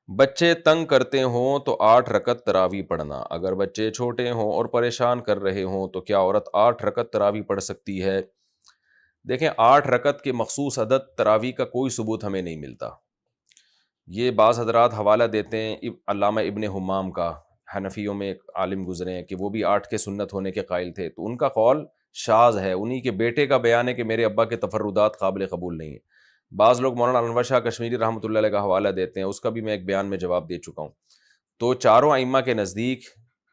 بچے تنگ کرتے ہوں تو 8 رکعت تراویح پڑھنا، اگر بچے چھوٹے ہوں اور پریشان کر رہے ہوں تو کیا عورت 8 رکعت تراویح پڑھ سکتی ہے؟ دیکھیں 8 رکعت کے مخصوص عدد تراویح کا کوئی ثبوت ہمیں نہیں ملتا. یہ بعض حضرات حوالہ دیتے ہیں علامہ ابن حمام کا، حنفیوں میں ایک عالم گزرے ہیں کہ وہ بھی 8 کے سنت ہونے کے قائل تھے، تو ان کا قول شاذ ہے. انہی کے بیٹے کا بیان ہے کہ میرے ابا کے تفردات قابل قبول نہیں ہیں. بعض لوگ مولانا انور شاہ کشمیری رحمۃ اللہ علیہ کا حوالہ دیتے ہیں، اس کا بھی میں ایک بیان میں جواب دے چکا ہوں. تو چاروں ائمہ کے نزدیک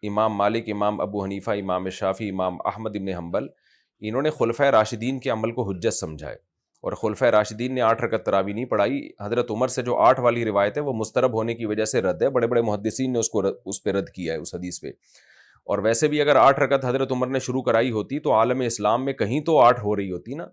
امام مالک، امام ابو حنیفہ، امام شافعی، امام احمد ابن حنبل، انہوں نے خلفۂ راشدین کے عمل کو حجت سمجھا ہے، اور خلفۂ راشدین نے 8 رکعت تراویح نہیں پڑھائی. حضرت عمر سے جو 8 والی روایت ہے وہ مسترب ہونے کی وجہ سے رد ہے، بڑے بڑے محدثین نے اس پہ رد کیا ہے، اس حدیث پہ. اور ویسے بھی اگر 8 رکعت حضرت عمر نے شروع کرائی ہوتی تو عالم اسلام میں کہیں تو 8 ہو رہی ہوتی نا.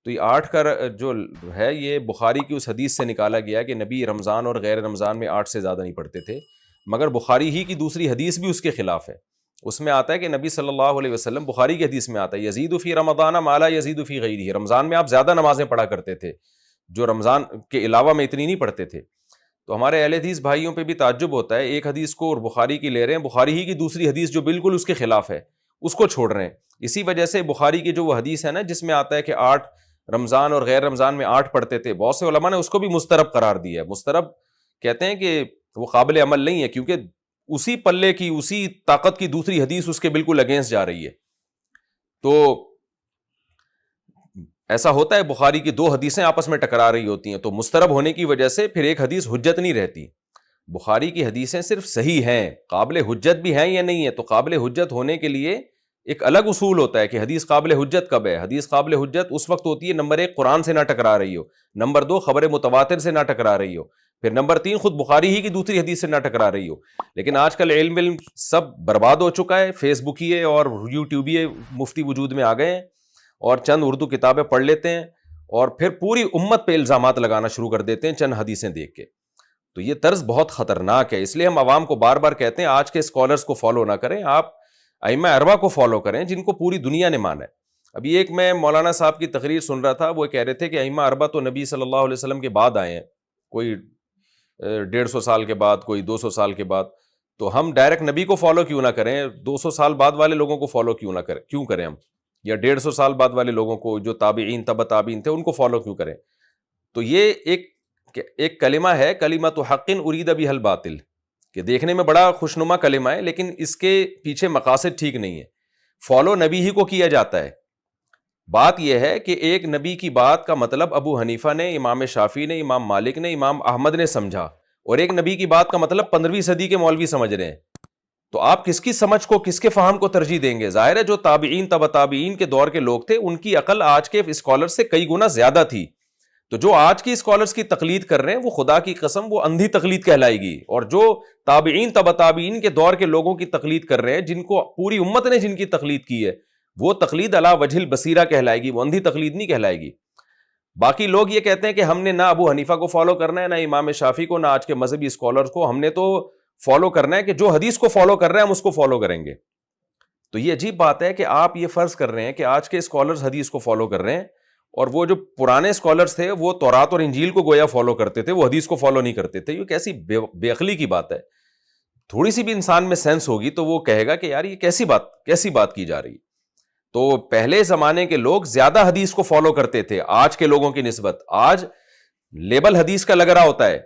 تو یہ 8 کا جو ہے یہ بخاری کی اس حدیث سے نکالا گیا کہ نبی رمضان اور غیر رمضان میں 8 سے زیادہ نہیں پڑھتے تھے. مگر بخاری ہی کی دوسری حدیث بھی اس کے خلاف ہے. اس میں آتا ہے کہ نبی صلی اللہ علیہ وسلم، بخاری کی حدیث میں آتا ہے، یزید فی رمضان ما لا یزید فی غیرہ، رمضان میں آپ زیادہ نمازیں پڑھا کرتے تھے جو رمضان کے علاوہ میں اتنی نہیں پڑھتے تھے. تو ہمارے اہل حدیث بھائیوں پہ بھی تعجب ہوتا ہے، ایک حدیث کو اور بخاری کی لے رہے ہیں، بخاری ہی کی دوسری حدیث جو بالکل اس کے خلاف ہے اس کو چھوڑ رہے ہیں. اسی وجہ سے بخاری کی جو وہ حدیث ہے نا جس میں آتا ہے کہ 8 رمضان اور غیر رمضان میں 8 پڑھتے تھے، بہت سے علماء نے اس کو بھی مسترب قرار دیا ہے. مسترب کہتے ہیں کہ وہ قابل عمل نہیں ہے، کیونکہ اسی پلے کی، اسی طاقت کی دوسری حدیث اس کے بالکل اگینسٹ جا رہی ہے. تو ایسا ہوتا ہے بخاری کی 2 حدیثیں آپس میں ٹکرا رہی ہوتی ہیں، تو مسترب ہونے کی وجہ سے پھر ایک حدیث حجت نہیں رہتی. بخاری کی حدیثیں صرف صحیح ہیں، قابل حجت بھی ہیں یا نہیں ہے. تو قابل حجت ہونے کے لیے ایک الگ اصول ہوتا ہے کہ حدیث قابل حجت کب ہے. حدیث قابل حجت اس وقت ہوتی ہے نمبر 1 قرآن سے نہ ٹکرا رہی ہو، نمبر 2 خبر متواتر سے نہ ٹکرا رہی ہو، پھر نمبر 3 خود بخاری ہی کی دوسری حدیث سے نہ ٹکرا رہی ہو. لیکن آج کل علم سب برباد ہو چکا ہے، فیس بکیے اور یوٹیوبیے مفتی وجود میں آ گئے ہیں، اور چند اردو کتابیں پڑھ لیتے ہیں اور پھر پوری امت پہ الزامات لگانا شروع کر دیتے ہیں چند حدیثیں دیکھ کے. تو یہ طرز بہت خطرناک ہے. اس لیے ہم عوام کو بار بار کہتے ہیں آج کے اسکالرز کو فالو نہ کریں، آپ ائمہ اربعہ کو فالو کریں جن کو پوری دنیا نے مانا ہے. ابھی ایک میں مولانا صاحب کی تقریر سن رہا تھا، وہ کہہ رہے تھے کہ ائمہ اربعہ تو نبی صلی اللہ علیہ وسلم کے بعد آئے ہیں، کوئی 150 سال کے بعد، کوئی 200 سال کے بعد. تو ہم ڈائریکٹ نبی کو فالو کیوں نہ کریں، 200 سال بعد والے لوگوں کو فالو کیوں کریں ہم، یا 150 سال بعد والے لوگوں کو جو تابعین تبع تابعین تھے ان کو فالو کیوں کریں. تو یہ ایک کلمہ ہے، کلمۃ حق ارید بہ الباطل، کہ دیکھنے میں بڑا خوشنما کلمہ ہے لیکن اس کے پیچھے مقاصد ٹھیک نہیں ہے. فالو نبی ہی کو کیا جاتا ہے. بات یہ ہے کہ ایک نبی کی بات کا مطلب ابو حنیفہ نے، امام شافعی نے، امام مالک نے، امام احمد نے سمجھا، اور ایک نبی کی بات کا مطلب 15ویں صدی کے مولوی سمجھ رہے ہیں. تو آپ کس کی سمجھ کو، کس کے فہم کو ترجیح دیں گے؟ ظاہر ہے جو تابعین تبع تابعین کے دور کے لوگ تھے ان کی عقل آج کے اسکالر سے کئی گنا زیادہ تھی. تو جو آج کی اسکالرز کی تقلید کر رہے ہیں وہ خدا کی قسم وہ اندھی تقلید کہلائے گی، اور جو تابعین تبع تابعین کے دور کے لوگوں کی تقلید کر رہے ہیں، جن کو پوری امت نے جن کی تقلید کی ہے، وہ تقلید علی وجہ البصیرہ کہلائے گی، وہ اندھی تقلید نہیں کہلائے گی. باقی لوگ یہ کہتے ہیں کہ ہم نے نہ ابو حنیفہ کو فالو کرنا ہے، نہ امام شافعی کو، نہ آج کے مذہبی اسکالرز کو، ہم نے تو فالو کرنا ہے کہ جو حدیث کو فالو کر رہے ہیں ہم اس کو فالو کریں گے. تو یہ عجیب بات ہے کہ آپ یہ فرض کر رہے ہیں کہ آج کے اسکالرز حدیث کو فالو کر رہے ہیں، اور وہ جو پرانے اسکالرز تھے وہ تورات اور انجیل کو گویا فالو کرتے تھے، وہ حدیث کو فالو نہیں کرتے تھے. یہ کیسی بے عقلی کی بات ہے. تھوڑی سی بھی انسان میں سینس ہوگی تو وہ کہے گا کہ یار یہ کیسی بات کی جا رہی. تو پہلے زمانے کے لوگ زیادہ حدیث کو فالو کرتے تھے آج کے لوگوں کی نسبت. آج لیبل حدیث کا لگ رہا ہوتا ہے،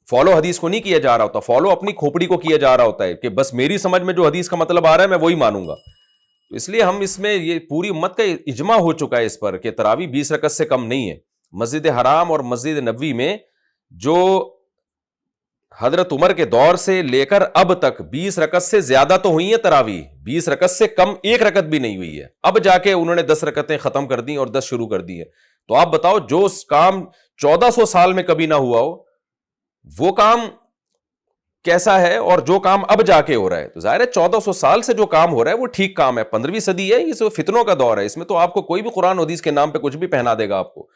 فالو حدیث کو نہیں کیا جا رہا ہوتا، فالو اپنی کھوپڑی کو کیا جا رہا ہوتا ہے کہ بس میری سمجھ میں جو حدیث کا مطلب آ رہا ہے میں وہی مانوں گا. تو اس لیے ہم اس میں یہ پوری امت کا اجماع ہو چکا ہے اس پر کہ تراویح 20 رکعت سے کم نہیں ہے. مسجد حرام اور مسجد نبوی میں جو حضرت عمر کے دور سے لے کر اب تک 20 رکعت سے زیادہ تو ہوئی ہیں تراویح، 20 رکعت سے کم 1 رکعت بھی نہیں ہوئی ہے. اب جا کے انہوں نے 10 رکعتیں ختم کر دی اور 10 شروع کر دی ہے. تو آپ بتاؤ جو کام 1400 سال میں کبھی نہ ہوا ہو وہ کام کیسا ہے، اور جو کام اب جا کے ہو رہا ہے. تو ظاہر ہے 1400 سال سے جو کام ہو رہا ہے وہ ٹھیک کام ہے. 15ویں صدی ہے، یہ فتنوں کا دور ہے، اس میں تو آپ کو کوئی بھی قرآن حدیث کے نام پہ کچھ بھی پہنا دے گا آپ کو.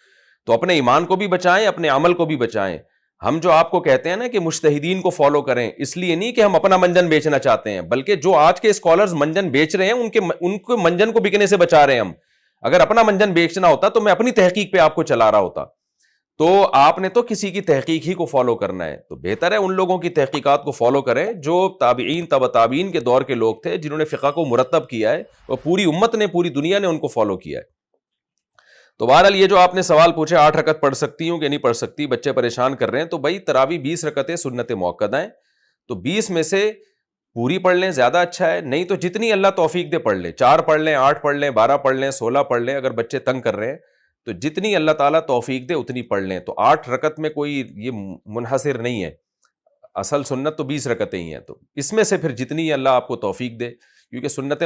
تو اپنے ایمان کو بھی بچائیں، اپنے عمل کو بھی بچائیں. ہم جو آپ کو کہتے ہیں نا کہ مجتہدین کو فالو کریں، اس لیے نہیں کہ ہم اپنا منجن بیچنا چاہتے ہیں، بلکہ جو آج کے اسکالرز منجن بیچ رہے ہیں ان کو منجن کو بکنے سے بچا رہے ہیں ہم. اگر اپنا منجن بیچنا ہوتا تو میں اپنی تحقیق پہ آپ کو چلا رہا ہوتا. تو آپ نے تو کسی کی تحقیق ہی کو فالو کرنا ہے، تو بہتر ہے ان لوگوں کی تحقیقات کو فالو کریں جو تابعین تبع تابعین کے دور کے لوگ تھے، جنہوں نے فقہ کو مرتب کیا ہے، اور پوری امت نے، پوری دنیا نے ان کو فالو کیا ہے۔ تو بہرحال یہ جو آپ نے سوال پوچھے 8 رکعت پڑھ سکتی ہوں کہ نہیں پڑھ سکتی، بچے پریشان کر رہے ہیں، تو بھائی تراویح 20 رکعتیں سنت موقدہ ہیں، تو 20 میں سے پوری پڑھ لیں، زیادہ اچھا ہے، نہیں تو جتنی اللہ توفیق دے پڑھ لیں، 4 پڑھ لیں، 8 پڑھ لیں، 12 پڑھ لیں، 16 پڑھ لیں، اگر بچے تنگ کر رہے ہیں تو جتنی اللہ تعالیٰ توفیق دے اتنی پڑھ لیں۔ تو 8 رکعت میں کوئی یہ منحصر نہیں ہے، اصل سنت تو 20 رکعتیں ہی ہیں، تو اس میں سے پھر جتنی اللہ آپ کو توفیق دے، کیونکہ سنت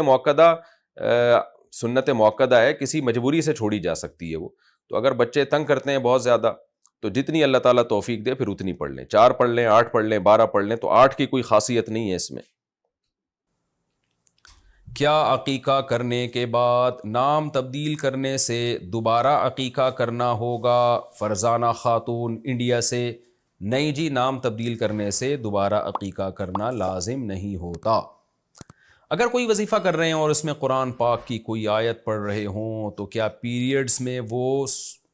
موقدہ ہے، کسی مجبوری سے چھوڑی جا سکتی ہے وہ، تو اگر بچے تنگ کرتے ہیں بہت زیادہ تو جتنی اللہ تعالیٰ توفیق دے پھر اتنی پڑھ لیں، 4 پڑھ لیں، 8 پڑھ لیں، 12 پڑھ لیں، تو 8 کی کوئی خاصیت نہیں ہے اس میں۔ کیا عقیقہ کرنے کے بعد نام تبدیل کرنے سے دوبارہ عقیقہ کرنا ہوگا؟ فرزانہ خاتون انڈیا سے۔ نہیں جی، نام تبدیل کرنے سے دوبارہ عقیقہ کرنا لازم نہیں ہوتا۔ اگر کوئی وظیفہ کر رہے ہیں اور اس میں قرآن پاک کی کوئی آیت پڑھ رہے ہوں تو کیا پیریڈز میں وہ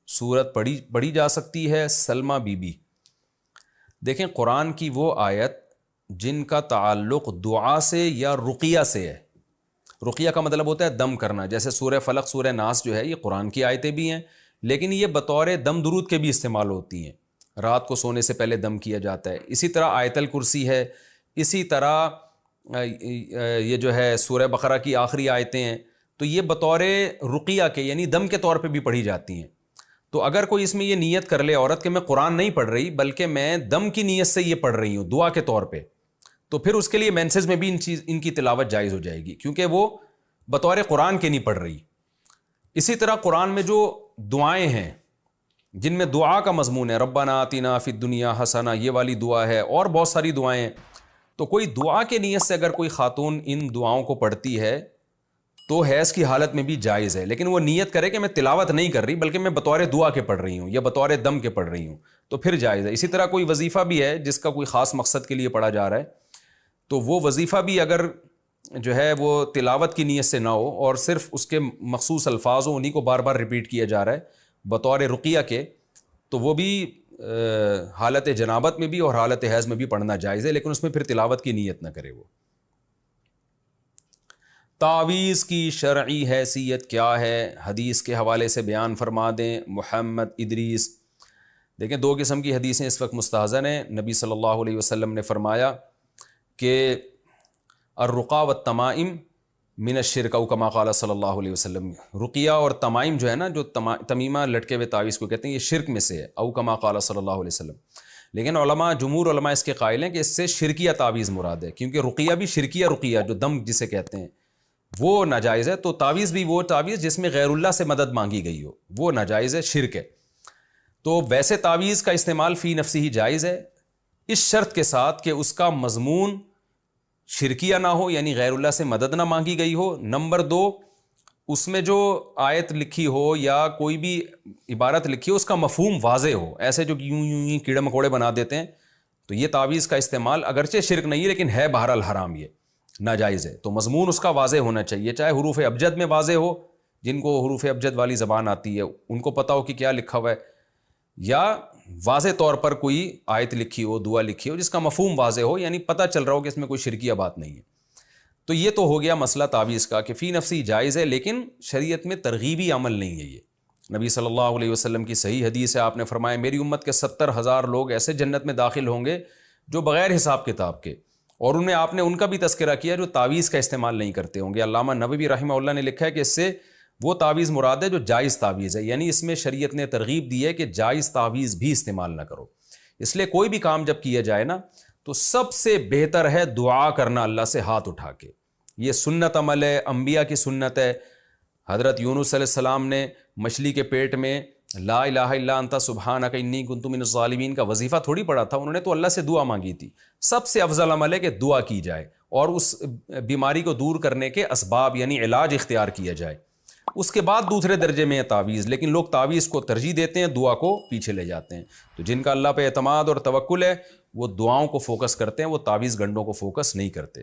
سورت پڑھی جا سکتی ہے؟ سلمہ بی بی۔ دیکھیں، قرآن کی وہ آیت جن کا تعلق دعا سے یا رقیہ سے ہے، رقیہ کا مطلب ہوتا ہے دم کرنا، جیسے سورہ فلق، سورہ ناس جو ہے یہ قرآن کی آیتیں بھی ہیں، لیکن یہ بطور دم درود کے بھی استعمال ہوتی ہیں، رات کو سونے سے پہلے دم کیا جاتا ہے۔ اسی طرح آیت الکرسی ہے، اسی طرح یہ جو ہے سورہ بقرہ کی آخری آیتیں ہیں، تو یہ بطور رقیہ کے یعنی دم کے طور پہ بھی پڑھی جاتی ہیں۔ تو اگر کوئی اس میں یہ نیت کر لے عورت کہ میں قرآن نہیں پڑھ رہی بلکہ میں دم کی نیت سے یہ پڑھ رہی ہوں دعا کے طور پہ، تو پھر اس کے لیے مینسز میں بھی ان کی تلاوت جائز ہو جائے گی، کیونکہ وہ بطور قرآن کے نہیں پڑھ رہی۔ اسی طرح قرآن میں جو دعائیں ہیں جن میں دعا کا مضمون ہے، ربنا آتنا فی الدنیا حسنہ، یہ والی دعا ہے، اور بہت ساری دعائیں ہیں، تو کوئی دعا کے نیت سے اگر کوئی خاتون ان دعاؤں کو پڑھتی ہے تو حیض کی حالت میں بھی جائز ہے، لیکن وہ نیت کرے کہ میں تلاوت نہیں کر رہی بلکہ میں بطور دعا کے پڑھ رہی ہوں یا بطور دم کے پڑھ رہی ہوں، تو پھر جائز ہے۔ اسی طرح کوئی وظیفہ بھی ہے جس کا کوئی خاص مقصد کے لیے پڑھا جا رہا ہے، تو وہ وظیفہ بھی اگر جو ہے وہ تلاوت کی نیت سے نہ ہو اور صرف اس کے مخصوص الفاظ ہوں، انہیں کو بار بار ریپیٹ کیا جا رہا ہے بطور رقیہ کے، تو وہ بھی حالت جنابت میں بھی اور حالت حیض میں بھی پڑھنا جائز ہے، لیکن اس میں پھر تلاوت کی نیت نہ کرے وہ۔ تعویذ کی شرعی حیثیت کیا ہے؟ حدیث کے حوالے سے بیان فرما دیں۔ محمد ادریس۔ دیکھیں، 2 قسم کی حدیثیں اس وقت مستحضر ہیں۔ نبی صلی اللہ علیہ وسلم نے فرمایا کہ الرقیٰ والتمائم من الشرک، او کما قال صلی اللہ علیہ وسلم، رقیہ اور تمائم جو ہے نا، جو تمیمہ لٹکے ہوئے تعویذ کو کہتے ہیں، یہ شرک میں سے ہے، او کما قال صلی اللہ علیہ وسلم۔ لیکن جمہور علماء اس کے قائل ہیں کہ اس سے شرکیہ تعویذ مراد ہے، کیونکہ رقیہ بھی شرکیہ رقیہ جو دم جسے کہتے ہیں وہ ناجائز ہے، تو تعویذ بھی وہ تعویذ جس میں غیر اللہ سے مدد مانگی گئی ہو وہ ناجائز ہے، شرک ہے۔ تو ویسے تعویذ کا استعمال فی نفسی ہی جائز ہے، اس شرط کے ساتھ کہ اس کا مضمون شرکیہ نہ ہو، یعنی غیر اللہ سے مدد نہ مانگی گئی ہو۔ نمبر 2، اس میں جو آیت لکھی ہو یا کوئی بھی عبارت لکھی ہو اس کا مفہوم واضح ہو، ایسے جو یوں یوں کیڑے مکوڑے بنا دیتے ہیں، تو یہ تعویذ کا استعمال اگرچہ شرک نہیں ہے لیکن ہے بہرحال حرام، یہ ناجائز ہے۔ تو مضمون اس کا واضح ہونا چاہیے، چاہے حروف ابجد میں واضح ہو، جن کو حروف ابجد والی زبان آتی ہے ان کو پتہ ہو کہ کیا لکھا ہوا ہے، یا واضح طور پر کوئی آیت لکھی ہو، دعا لکھی ہو جس کا مفہوم واضح ہو، یعنی پتہ چل رہا ہو کہ اس میں کوئی شرکیہ بات نہیں ہے۔ تو یہ تو ہو گیا مسئلہ تعویذ کا کہ فی نفسی جائز ہے، لیکن شریعت میں ترغیبی عمل نہیں ہے یہ۔ نبی صلی اللہ علیہ وسلم کی صحیح حدیث ہے، آپ نے فرمایا میری امت کے 70,000 لوگ ایسے جنت میں داخل ہوں گے جو بغیر حساب کتاب کے، اور انہیں آپ نے ان کا بھی تذکرہ کیا جو تعویذ کا استعمال نہیں کرتے ہوں گے۔ علامہ نووی رحمہ اللہ نے لکھا ہے کہ اس سے وہ تعویذ مراد ہے جو جائز تعویذ ہے، یعنی اس میں شریعت نے ترغیب دی ہے کہ جائز تعویذ بھی استعمال نہ کرو۔ اس لیے کوئی بھی کام جب کیا جائے نا تو سب سے بہتر ہے دعا کرنا اللہ سے ہاتھ اٹھا کے، یہ سنت عمل ہے، انبیاء کی سنت ہے۔ حضرت یونس علیہ السلام نے مچھلی کے پیٹ میں لا الہ الا انت سبحانک انی کنت من الظالمین کا وظیفہ تھوڑی پڑھا تھا، انہوں نے تو اللہ سے دعا مانگی تھی۔ سب سے افضل عمل ہے کہ دعا کی جائے اور اس بیماری کو دور کرنے کے اسباب یعنی علاج اختیار کیا جائے، اس کے بعد دوسرے درجے میں ہے تعویذ، لیکن لوگ تعویذ کو ترجیح دیتے ہیں، دعا کو پیچھے لے جاتے ہیں۔ تو جن کا اللہ پہ اعتماد اور توکل ہے وہ دعاؤں کو فوکس کرتے ہیں، وہ تعویذ گنڈوں کو فوکس نہیں کرتے۔